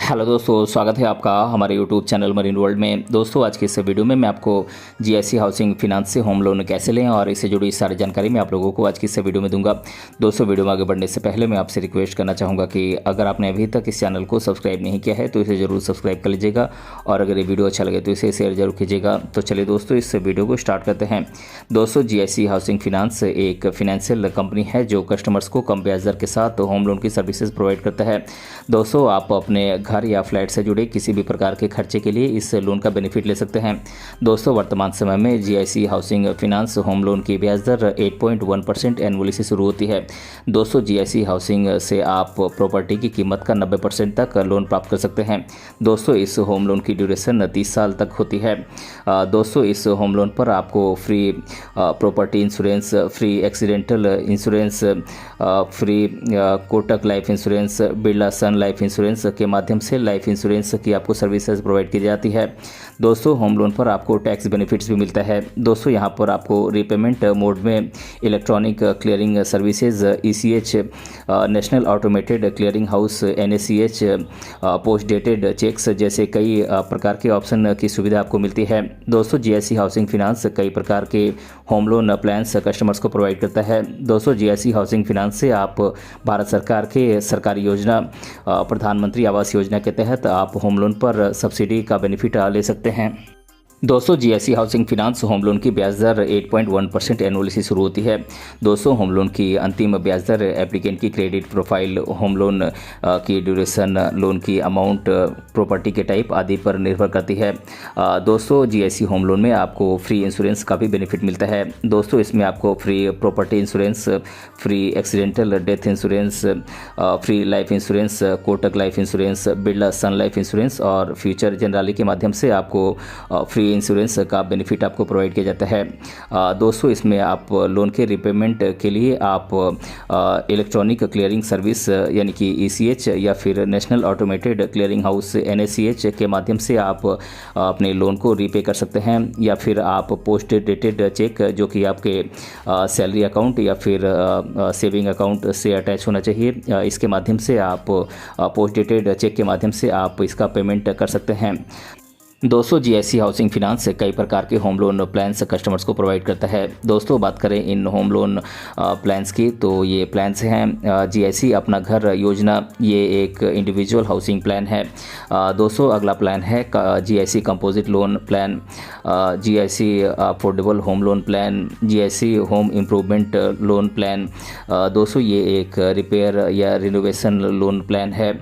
Hello दोस्तों, स्वागत है आपका हमारे यूट्यूब चैनल मरीन वर्ल्ड में। दोस्तों, आज के इस वीडियो में मैं आपको जीआईसी हाउसिंग फाइनेंस से होम लोन कैसे लें और इससे जुड़ी सारी जानकारी मैं आप लोगों को आज की इस वीडियो में दूंगा। दोस्तों, वीडियो में आगे बढ़ने से पहले मैं आपसे रिक्वेस्ट करना चाहूँगा कि अगर आपने अभी तक इस चैनल को सब्सक्राइब नहीं किया है तो इसे ज़रूर सब्सक्राइब कर लीजिएगा और अगर ये वीडियो अच्छा लगे तो इसे शेयर जरूर कीजिएगा। तो चलिए दोस्तों, इस वीडियो को स्टार्ट करते हैं। दोस्तों, जीआईसी हाउसिंग फाइनेंस एक फाइनेंशियल कंपनी है जो कस्टमर्स को कम ब्याज दर के साथ होम लोन की सर्विसेज प्रोवाइड करता है। दोस्तों, आप अपने घर या फ्लैट से जुड़े किसी भी प्रकार के खर्चे के लिए इस लोन का बेनिफिट ले सकते हैं। दोस्तों, वर्तमान समय में GIC housing finance home loan की ब्याज दर 8.1% एनुअली से शुरू होती है। दोस्तों, जीआईसी हाउसिंग से आप प्रॉपर्टी की कीमत का 90% तक लोन प्राप्त कर सकते हैं। दोस्तों, इस होम लोन की ड्यूरेशन 30 साल तक होती है। दोस्तों, इस होम लोन पर आपको free property insurance, free accidental insurance, free Kotak life insurance, Birla sun life insurance के माध्यम से लाइफ इंश्योरेंस की आपको सर्विसेज प्रोवाइड की जाती है। दोस्तों, होम लोन पर आपको टैक्स बेनिफिट्स भी मिलता है। दोस्तों, यहाँ पर आपको रीपेमेंट मोड में electronic clearing services ECH, national automated clearing house NACH, post dated cheques जैसे कई प्रकार के ऑप्शन की सुविधा आपको मिलती है। दोस्तों, जीआईसी हाउसिंग फाइनेंस कई प्रकार के होम लोन प्लान्स कस्टमर्स को प्रोवाइड करता है। दोस्तों, जीआईसी हाउसिंग फाइनेंस से आप भारत सरकार के सरकारी योजना प्रधानमंत्री आवास योजना के तहत आप होम लोन पर सब्सिडी का बेनिफिट ले सकते हैं। दोस्तों, GIC housing finance home loan की ब्याज दर 8.1% एनुअली से शुरू होती है। दोस्तों, होम लोन की अंतिम ब्याज दर एप्लीकेंट की क्रेडिट प्रोफाइल, होम लोन की ड्यूरेशन, लोन की अमाउंट, प्रॉपर्टी के टाइप आदि पर निर्भर करती है। दोस्तों, जीआईसी होम लोन में आपको फ्री इंश्योरेंस का भी बेनिफिट मिलता है। दोस्तों, इसमें आपको free property insurance, free accidental death insurance, free life insurance, Kotak life insurance, Birla sun life insurance और फ्यूचर जनरली के माध्यम से आपको फ्री इंश्योरेंस का बेनिफिट आपको प्रोवाइड किया जाता है। दोस्तों, इसमें आप लोन के रिपेमेंट के लिए आप इलेक्ट्रॉनिक क्लियरिंग सर्विस यानी कि ईसीएच या फिर national automated clearing house NACH के माध्यम से आप अपने लोन को रीपे कर सकते हैं या फिर आप पोस्ट डेटेड चेक जो कि आपके सैलरी अकाउंट या फिर सेविंग अकाउंट से अटैच होना चाहिए, इसके माध्यम से आप पोस्ट डेटेड चेक के माध्यम से आप इसका पेमेंट कर सकते हैं। दोस्तों, जीआईसी हाउसिंग फाइनेंस कई प्रकार के होम लोन प्लान्स कस्टमर्स को प्रोवाइड करता है। दोस्तों, बात करें इन होम लोन प्लान्स की तो ये प्लान्स हैं जीआईसी अपना घर योजना, ये एक इंडिविजुअल हाउसिंग प्लान है। दोस्तों, अगला प्लान है GIC composite loan plan, GIC affordable home loan plan, GIC home improvement loan plan. दोस्तों, ये एक रिपेयर या रिनोवेशन लोन प्लान है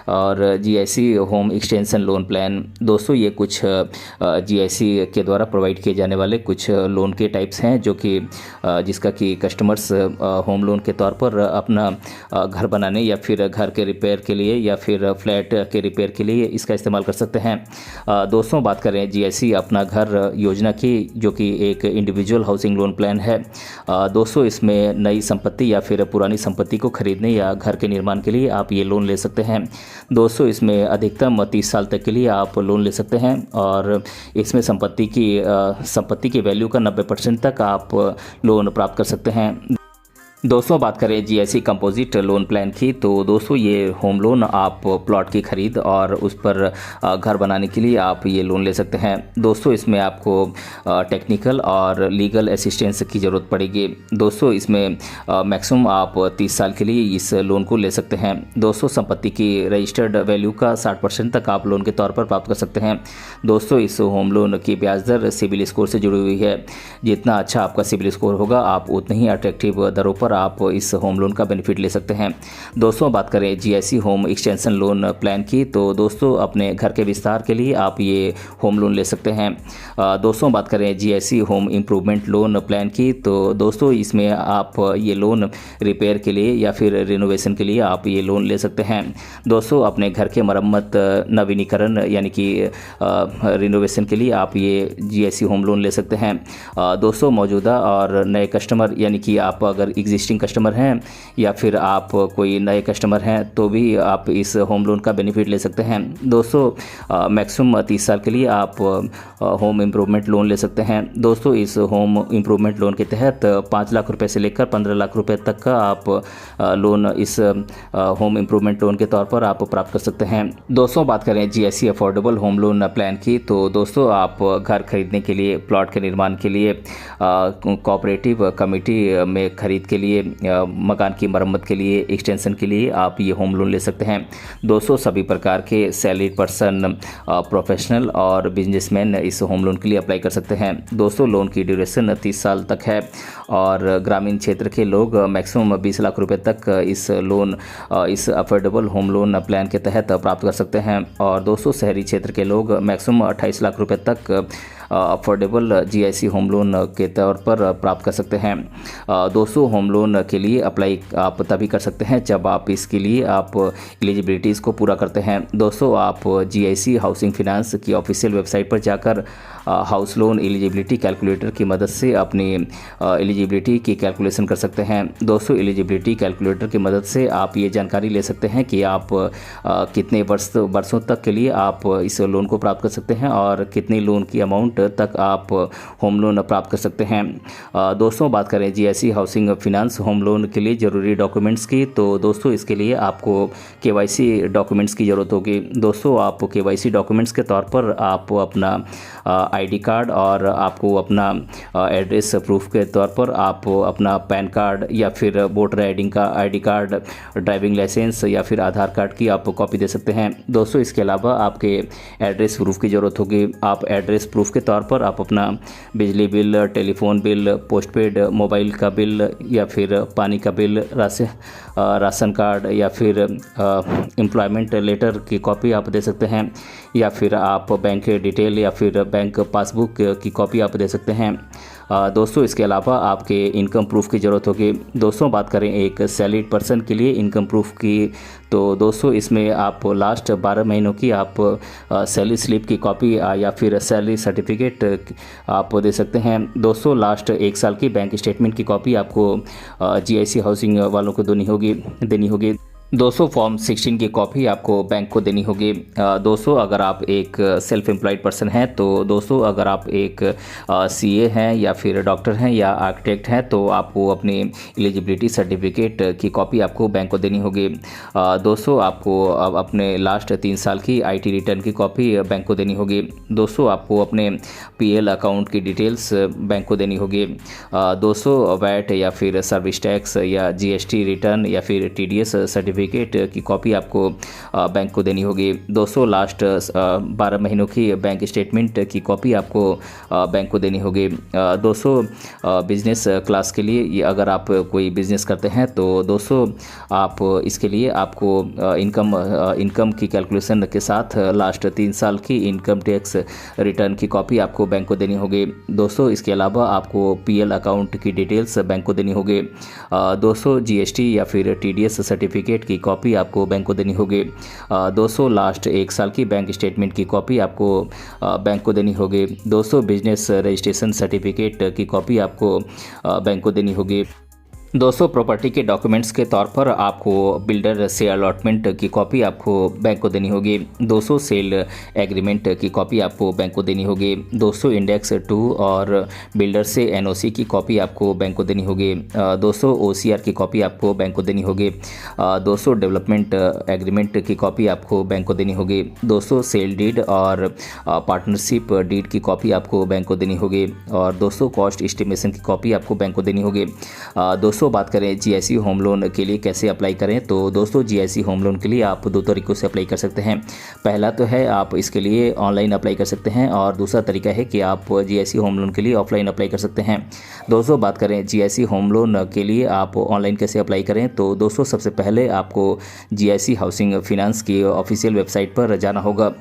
और GIC home extension loan plan. दोस्तों, ये कुछ जीआईसी के द्वारा प्रोवाइड किए जाने वाले कुछ लोन के टाइप्स हैं जो कि जिसका कि कस्टमर्स होम लोन के तौर पर अपना घर बनाने या फिर घर के रिपेयर के लिए या फिर फ्लैट के रिपेयर के लिए इसका इस्तेमाल कर सकते हैं। दोस्तों, बात करें जीआईसी अपना घर योजना की जो कि एक इंडिविजुअल हाउसिंग लोन प्लान है। दोस्तों, इसमें नई संपत्ति या फिर पुरानी संपत्ति को खरीदने या घर के निर्माण के लिए आप ये लोन ले सकते हैं। दोस्तों, इसमें अधिकतम 30 साल तक के लिए आप लोन ले सकते हैं और इसमें संपत्ति की वैल्यू का 90% तक आप लोन प्राप्त कर सकते हैं। दोस्तों, बात करें जीआईसी कंपोजिट लोन प्लान की तो दोस्तों, ये होम लोन आप प्लॉट की खरीद और उस पर घर बनाने के लिए आप ये लोन ले सकते हैं। दोस्तों, इसमें आपको टेक्निकल और लीगल असिस्टेंस की ज़रूरत पड़ेगी। दोस्तों, इसमें मैक्सिमम आप 30 साल के लिए इस लोन को ले सकते हैं। दोस्तों, संपत्ति की रजिस्टर्ड वैल्यू का 60% तक आप लोन के तौर पर प्राप्त कर सकते हैं। दोस्तों, इस होम लोन की ब्याज दर सिबिल स्कोर से जुड़ी हुई है। जितना अच्छा आपका सिबिल स्कोर होगा आप उतनी ही अट्रैक्टिव दरों पर आप इस होम लोन का बेनिफिट ले सकते हैं। दोस्तों, बात करें GIC home extension loan plan की तो दोस्तों, अपने घर के विस्तार के लिए आप ये होम लोन ले सकते हैं। दोस्तों, बात करें GIC home improvement loan plan की तो दोस्तों, इसमें आप ये लोन रिपेयर के लिए या फिर रिनोवेशन के लिए आप ये लोन ले सकते हैं। दोस्तों, अपने घर के मरम्मत, नवीनीकरण यानी कि रिनोवेशन के लिए आप ये जीआईसी होम लोन ले सकते हैं। दोस्तों, मौजूदा और नए कस्टमर यानी कि आप अगर एग्जिस्टिंग एग्जिस्टिंग कस्टमर हैं या फिर आप कोई नए कस्टमर हैं तो भी आप इस होम लोन का बेनिफिट ले सकते हैं। दोस्तों मैक्सिमम 30 साल के लिए आप होम इम्प्रूवमेंट लोन ले सकते हैं। दोस्तों इस होम इम्प्रूवमेंट लोन के तहत 5 लाख रुपए से लेकर 15 लाख रुपए तक का आप लोन इस होम इम्प्रूवमेंट लोन के तौर पर आप प्राप्त कर सकते हैं। दोस्तों बात करें GSC affordable home loan plan की, तो दोस्तों आप घर खरीदने के लिए, प्लॉट के निर्माण के लिए, कोऑपरेटिव कमेटी में खरीद के लिए, मकान की मरम्मत के लिए, एक्सटेंशन के लिए आप ये होम लोन ले सकते हैं। दोस्तों सभी प्रकार के सैलरीड पर्सन, प्रोफेशनल और बिजनेसमैन इस होम लोन के लिए अप्लाई कर सकते हैं। दोस्तों लोन की ड्यूरेशन 30 साल तक है और ग्रामीण क्षेत्र के लोग मैक्सिमम 20 लाख रुपए तक इस अफोर्डेबल होम लोन प्लान के तहत प्राप्त कर सकते हैं। और दोस्तों शहरी क्षेत्र के लोग मैक्सिमम 28 लाख रुपए तक अफोर्डेबल जीआईसी होम लोन के तौर पर प्राप्त कर सकते हैं। दोस्तों होम लोन के लिए अप्लाई आप तभी कर सकते हैं जब आप इसके लिए आप एलिजिबिलिटीज़ को पूरा करते हैं। दोस्तों आप जीआईसी हाउसिंग फाइनेंस की ऑफिशियल वेबसाइट पर जाकर हाउस लोन एलिजिबिलिटी कैलकुलेटर की मदद से अपनी एलिजिबिलिटी की कैलकुलेशन कर सकते हैं। दोस्तों एलिजिबिलिटी कैलकुलेटर की मदद से आप ये जानकारी ले सकते हैं कि आप कितने वर्षों तक के लिए आप इस लोन को प्राप्त कर सकते हैं और कितनी लोन की अमाउंट तक आप होम लोन प्राप्त कर सकते हैं। दोस्तों बात करें GIC housing finance home loan के लिए ज़रूरी डॉक्यूमेंट्स की, तो दोस्तों इसके लिए आपको केवाईसी डॉक्यूमेंट्स की ज़रूरत होगी। दोस्तों आप केवाईसी डॉक्यूमेंट्स के तौर पर आप अपना आईडी कार्ड और आपको अपना एड्रेस प्रूफ के तौर पर आप अपना पैन कार्ड या फिर voter ID card, driving licence या फिर आधार कार्ड की आप कॉपी दे सकते हैं। दोस्तों इसके अलावा आपके एड्रेस प्रूफ की ज़रूरत होगी। आप एड्रेस प्रूफ के तौर पर आप अपना बिजली bill, telephone bill, postpaid mobile का बिल या फिर पानी का बिल, राशन कार्ड या फिर एम्प्लॉयमेंट लेटर की कॉपी आप दे सकते हैं या फिर आप बैंक डिटेल या फिर बैंक पासबुक की कॉपी आप दे सकते हैं। दोस्तों इसके अलावा आपके इनकम प्रूफ की ज़रूरत होगी। दोस्तों बात करें एक सैलरीड पर्सन के लिए इनकम प्रूफ की, तो दोस्तों इसमें आप लास्ट 12 महीनों की आप सैलरी स्लिप की कॉपी या फिर सैलरी सर्टिफिकेट आप दे सकते हैं। दोस्तों लास्ट 1 साल की बैंक स्टेटमेंट की कॉपी आपको जीआईसी हाउसिंग वालों को देनी होगी। दोस्तों फॉर्म 16 की कॉपी आपको बैंक को देनी होगी। दोस्तों अगर आप एक सेल्फ एम्प्लॉयड पर्सन हैं, तो दोस्तों अगर आप एक सीए हैं या फिर डॉक्टर हैं या आर्किटेक्ट हैं, तो आपको अपनी एलिजिबिलिटी सर्टिफिकेट की कॉपी आपको बैंक को देनी होगी। दोस्तों आपको अपने लास्ट 3 साल की आईटी रिटर्न की कॉपी बैंक को देनी होगी। दोस्तों आपको अपने पीएल अकाउंट की डिटेल्स बैंक को देनी होगी। दोस्तों वैट या फिर सर्विस टैक्स या जीएसटी रिटर्न या फिर टीडीएस सर्टिफिकेट की कॉपी आपको बैंक को देनी होगी। दोस्तों लास्ट 12 महीनों की बैंक स्टेटमेंट की कॉपी आपको बैंक को देनी होगी। दोस्तों बिजनेस क्लास के लिए अगर आप कोई बिजनेस करते हैं, तो दोस्तों आप इसके लिए आपको इनकम की कैलकुलेशन के साथ लास्ट 3 साल की इनकम टैक्स रिटर्न की कॉपी आपको बैंक को देनी होगी। दोस्तों इसके अलावा आपको पीएल अकाउंट की डिटेल्स बैंक को देनी होगी। दोस्तों जीएसटी या फिर टीडीएस सर्टिफिकेट की कॉपी आपको बैंक को देनी होगी। दोस्तों लास्ट 1 साल की बैंक स्टेटमेंट की कॉपी आपको बैंक को देनी होगी। दोस्तों बिजनेस रजिस्ट्रेशन सर्टिफिकेट की कॉपी आपको बैंक को देनी होगी। दोस्तों प्रॉपर्टी के डॉक्यूमेंट्स के तौर पर आपको बिल्डर से अलॉटमेंट की कॉपी आपको बैंक को देनी होगी। 200 सेल एग्रीमेंट की कॉपी आपको बैंक को देनी होगी। 200 इंडेक्स 2 और बिल्डर से एनओसी की कॉपी आपको बैंक को देनी होगी। 200 ओसीआर की कॉपी आपको बैंक को देनी होगी। 200 डेवलपमेंट एग्रीमेंट की कॉपी आपको बैंक को देनी होगी। 200 सेल डीड और पार्टनरशिप डीड की कॉपी आपको बैंक को देनी होगी और 200 कॉस्ट एस्टिमेशन की कॉपी आपको बैंक को देनी होगी। दोस्तों बात करें जीआईसी होम लोन के लिए कैसे अप्लाई करें, तो दोस्तों जीआईसी होम लोन के लिए आप 2 तरीकों से अप्लाई कर सकते हैं। पहला तो है आप इसके लिए ऑनलाइन अप्लाई कर सकते हैं और दूसरा तरीका है कि आप जीआईसी होम लोन के लिए ऑफलाइन अप्लाई कर सकते हैं। दोस्तों बात करें जीआईसी होम लोन के लिए आप ऑनलाइन कैसे अप्लाई करें, तो दोस्तों सबसे पहले आपको जीआईसी हाउसिंग फाइनेंस की ऑफिशियल वेबसाइट पर जाना होगा।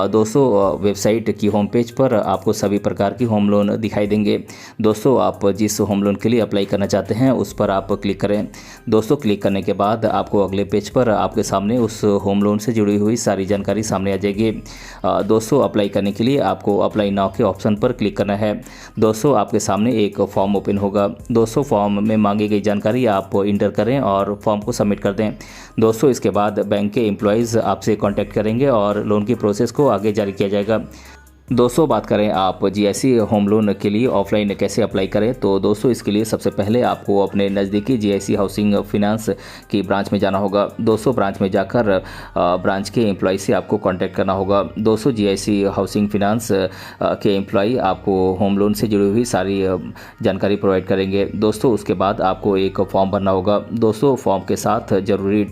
दोस्तों वेबसाइट की होम पेज पर आपको सभी प्रकार की होम लोन दिखाई देंगे। दोस्तों आप जिस होम लोन के लिए अप्लाई करना चाहते हैं उस पर आप क्लिक करें। दोस्तों क्लिक करने के बाद आपको अगले पेज पर आपके सामने उस होम लोन से जुड़ी हुई सारी जानकारी सामने आ जाएगी। दोस्तों अप्लाई करने के लिए आपको अप्लाई नाउ के ऑप्शन पर क्लिक करना है। दोस्तों आपके सामने एक फॉर्म ओपन होगा। दोस्तों फॉर्म में मांगी गई जानकारी आप इंटर करें और फॉर्म को सबमिट कर दें। दोस्तों इसके बाद बैंक के एम्प्लॉयज़ आपसे कांटेक्ट करेंगे और लोन की प्रोसेस को आगे जारी किया जाएगा। दोस्तों बात करें आप जीआईसी होम लोन के लिए ऑफलाइन कैसे अप्लाई करें, तो दोस्तों इसके लिए सबसे पहले आपको अपने नज़दीकी जीआईसी हाउसिंग फिनांस की ब्रांच में जाना होगा। दोस्तों ब्रांच में जाकर ब्रांच के एम्प्लॉय से आपको कांटेक्ट करना होगा। दोस्तों जीआईसी हाउसिंग फिनांस के एम्प्लॉय आपको होम लोन से जुड़ी हुई सारी जानकारी प्रोवाइड करेंगे। दोस्तों उसके बाद आपको एक फॉर्म भरना होगा। दोस्तों फॉर्म के साथ ज़रूरी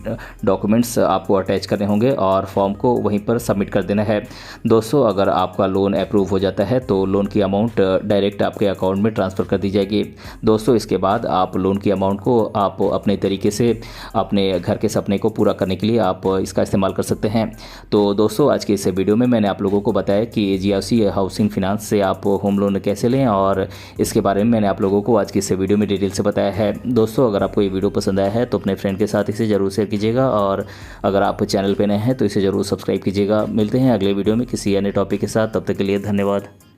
डॉक्यूमेंट्स आपको अटैच करने होंगे और फॉर्म को वहीं पर सबमिट कर देना है। दोस्तों अगर आपका लोन अप्रूव हो जाता है तो लोन की अमाउंट डायरेक्ट आपके अकाउंट में ट्रांसफ़र कर दी जाएगी। दोस्तों इसके बाद आप लोन की अमाउंट को आप अपने तरीके से अपने घर के सपने को पूरा करने के लिए आप इसका इस्तेमाल कर सकते हैं। तो दोस्तों आज के इस वीडियो में मैंने आप लोगों को बताया कि जीआईसी हाउसिंग फिनांस से आप होम लोन कैसे लें, और इसके बारे में मैंने आप लोगों को आज की इस वीडियो में डिटेल से बताया है। दोस्तों अगर आपको ये वीडियो पसंद आया है तो अपने फ्रेंड के साथ इसे ज़रूर शेयर कीजिएगा, और अगर आप चैनल पर नए हैं तो इसे ज़रूर सब्सक्राइब कीजिएगा। मिलते हैं अगले वीडियो में किसी अन्य टॉपिक के साथ, तब तक के लिए धन्यवाद।